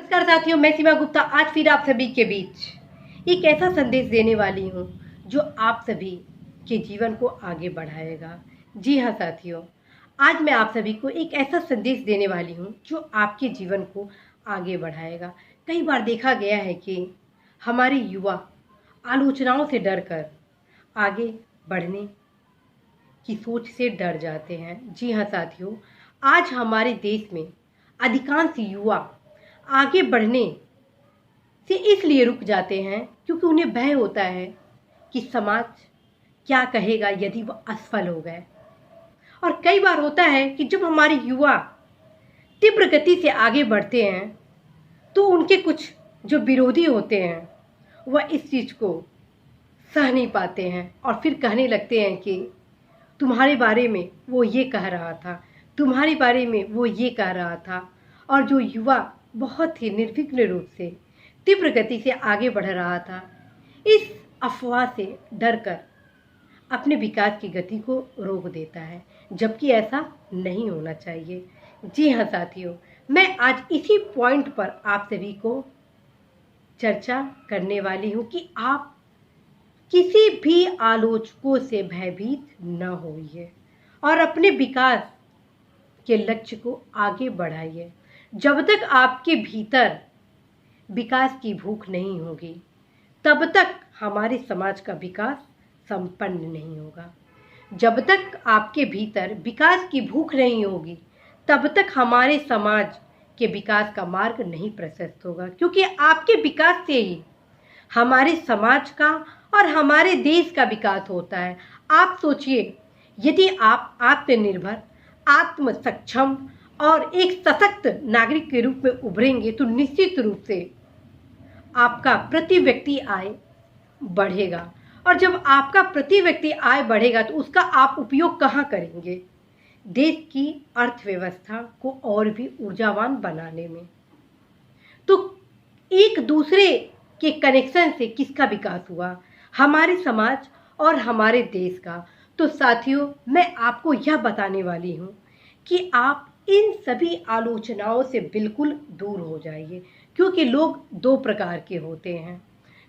नमस्कार साथियों, मैं सीमा गुप्ता आज फिर आप सभी के बीच एक ऐसा संदेश देने वाली हूँ जो आप सभी के जीवन को आगे बढ़ाएगा। जी हाँ साथियों, आज मैं आप सभी को एक ऐसा संदेश देने वाली हूँ जो आपके जीवन को आगे बढ़ाएगा। कई बार देखा गया है कि हमारे युवा आलोचनाओं से डरकर आगे बढ़ने की सोच से डर जाते हैं। जी हाँ साथियों, आज हमारे देश में अधिकांश युवा आगे बढ़ने से इसलिए रुक जाते हैं क्योंकि उन्हें भय होता है कि समाज क्या कहेगा यदि वह असफल हो गए। और कई बार होता है कि जब हमारे युवा तीव्र गति से आगे बढ़ते हैं तो उनके कुछ जो विरोधी होते हैं वह इस चीज़ को सह नहीं पाते हैं और फिर कहने लगते हैं कि तुम्हारे बारे में वो ये कह रहा था, तुम्हारे बारे में वो ये कह रहा था। और जो युवा बहुत ही निर्विघ्न रूप से तीव्र गति से आगे बढ़ रहा था, इस अफवाह से डरकर अपने विकास की गति को रोक देता है, जबकि ऐसा नहीं होना चाहिए। जी हाँ साथियों, मैं आज इसी पॉइंट पर आप सभी को चर्चा करने वाली हूँ कि आप किसी भी आलोचकों से भयभीत न होइए और अपने विकास के लक्ष्य को आगे बढ़ाइए। जब तक आपके भीतर विकास की भूख नहीं होगी तब तक हमारे समाज का विकास संपन्न नहीं होगा। जब तक आपके भीतर विकास की भूख नहीं होगी तब तक हमारे समाज के विकास का मार्ग नहीं प्रशस्त होगा, क्योंकि आपके विकास से ही हमारे समाज का और हमारे देश का विकास होता है। आप सोचिए, यदि आप आत्मनिर्भर, आत्म सक्षम और एक सशक्त नागरिक के रूप में उभरेंगे तो निश्चित रूप से आपका प्रति व्यक्ति आय बढ़ेगा। और जब आपका प्रति व्यक्ति आय बढ़ेगा तो उसका आप उपयोग कहाँ करेंगे? देश की अर्थव्यवस्था को और भी ऊर्जावान बनाने में। तो एक दूसरे के कनेक्शन से किसका विकास हुआ? हमारे समाज और हमारे देश का। तो साथियों, मैं आपको यह बताने वाली हूँ कि आप इन सभी आलोचनाओं से बिल्कुल दूर हो जाइए, क्योंकि लोग दो प्रकार के होते हैं।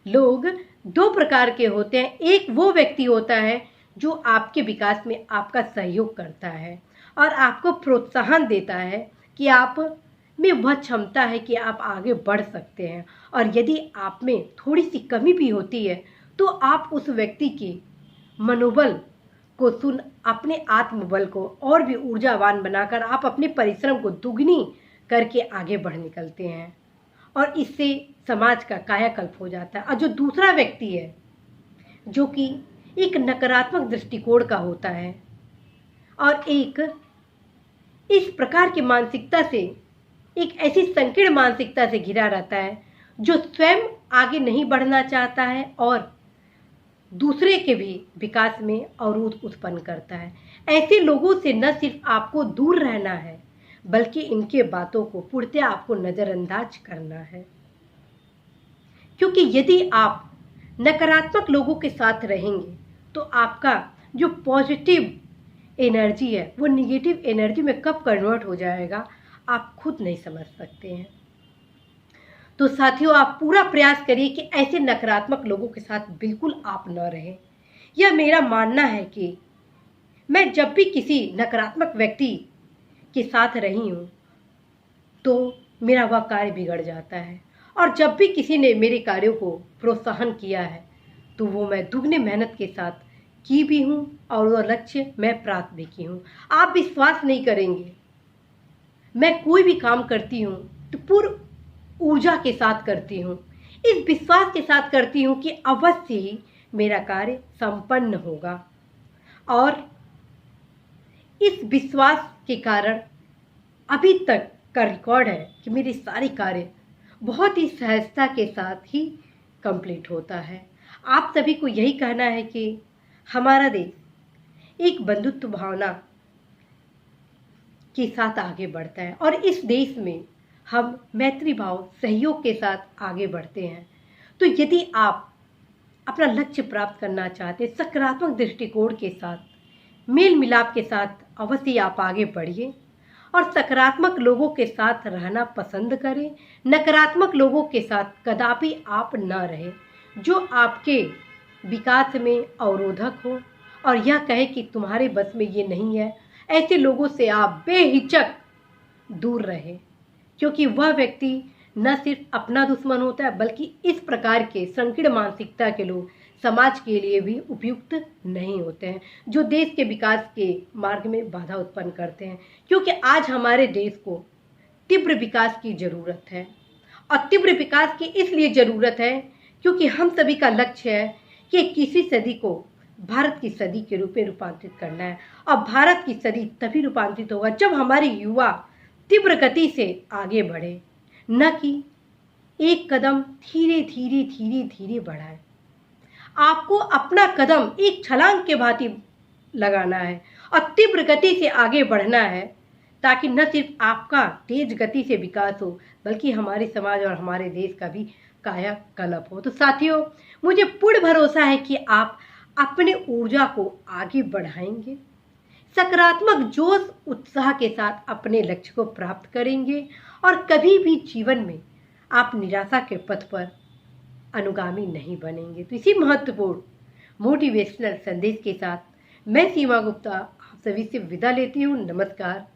लोग दो प्रकार के होते हैं। एक वो व्यक्ति होता है जो आपके विकास में आपका सहयोग करता है और आपको प्रोत्साहन देता है कि आप में वह क्षमता है कि आप आगे बढ़ सकते हैं, और यदि आप में थोड़ी सी कमी भी होती है तो आप उस व्यक्ति के मनोबल को सुन अपने आत्मबल को और भी ऊर्जावान बनाकर आप अपने परिश्रम को दुगनी करके आगे बढ़ निकलते हैं, और इससे समाज का कायाकल्प हो जाता है। और जो दूसरा व्यक्ति है जो कि एक नकारात्मक दृष्टिकोण का होता है और एक इस प्रकार की मानसिकता से, एक ऐसी संकीर्ण मानसिकता से घिरा रहता है जो स्वयं आगे नहीं बढ़ना चाहता है और दूसरे के भी विकास में अवरोध उत्पन्न करता है। ऐसे लोगों से न सिर्फ आपको दूर रहना है बल्कि इनके बातों को पूर्णतः आपको नज़रअंदाज करना है, क्योंकि यदि आप नकारात्मक लोगों के साथ रहेंगे तो आपका जो पॉजिटिव एनर्जी है वो निगेटिव एनर्जी में कब कन्वर्ट हो जाएगा आप खुद नहीं समझ सकते हैं। तो साथियों, आप पूरा प्रयास करिए कि ऐसे नकारात्मक लोगों के साथ बिल्कुल आप न रहें। यह मेरा मानना है कि मैं जब भी किसी नकारात्मक व्यक्ति के साथ रही हूँ तो मेरा वह कार्य बिगड़ जाता है, और जब भी किसी ने मेरे कार्यों को प्रोत्साहन किया है तो वो मैं दुगने मेहनत के साथ की भी हूँ और वह लक्ष्य मैं प्राप्त भी की हूँ। आप विश्वास नहीं करेंगे, मैं कोई भी काम करती हूँ तो पूर्ण ऊर्जा के साथ करती हूँ, इस विश्वास के साथ करती हूँ कि अवश्य ही मेरा कार्य संपन्न होगा। और इस विश्वास के कारण अभी तक का रिकॉर्ड है कि मेरे सारे कार्य बहुत ही सहजता के साथ ही कंप्लीट होता है। आप सभी को यही कहना है कि हमारा देश एक बंधुत्व भावना के साथ आगे बढ़ता है और इस देश में हम मैत्री भाव सहयोग के साथ आगे बढ़ते हैं। तो यदि आप अपना लक्ष्य प्राप्त करना चाहते हैं सकारात्मक दृष्टिकोण के साथ, मेल मिलाप के साथ, अवश्य आप आगे बढ़िए और सकारात्मक लोगों के साथ रहना पसंद करें। नकारात्मक लोगों के साथ कदापि आप न रहें, जो आपके विकास में अवरोधक हो और यह कहे कि तुम्हारे बस में ये नहीं है। ऐसे लोगों से आप बेहिचक दूर रहें, क्योंकि वह व्यक्ति न सिर्फ अपना दुश्मन होता है, बल्कि इस प्रकार के संकीर्ण मानसिकता के लोग समाज के लिए भी उपयुक्त नहीं होते हैं, जो देश के विकास के मार्ग में बाधा उत्पन्न करते हैं। क्योंकि आज हमारे देश को तीव्र विकास की ज़रूरत है, और तीव्र विकास की इसलिए ज़रूरत है क्योंकि हम सभी का लक्ष्य है कि 21वीं सदी को भारत की सदी के रूप में रूपांतरित करना है। और भारत की सदी तभी रूपांतरित होगा जब हमारे युवा तीव्र गति से आगे बढ़े, न कि एक कदम धीरे धीरे धीरे धीरे बढ़ाए। आपको अपना कदम एक छलांग के भांति लगाना है और तीव्र गति से आगे बढ़ना है, ताकि न सिर्फ आपका तेज गति से विकास हो, बल्कि हमारे समाज और हमारे देश का भी कायाकल्प हो। तो साथियों, मुझे पूर्ण भरोसा है कि आप अपने ऊर्जा को आगे बढ़ाएंगे, सकारात्मक जोश उत्साह के साथ अपने लक्ष्य को प्राप्त करेंगे और कभी भी जीवन में आप निराशा के पथ पर अनुगामी नहीं बनेंगे। तो इसी महत्वपूर्ण मोटिवेशनल संदेश के साथ मैं सीमा गुप्ता आप सभी से विदा लेती हूँ। नमस्कार।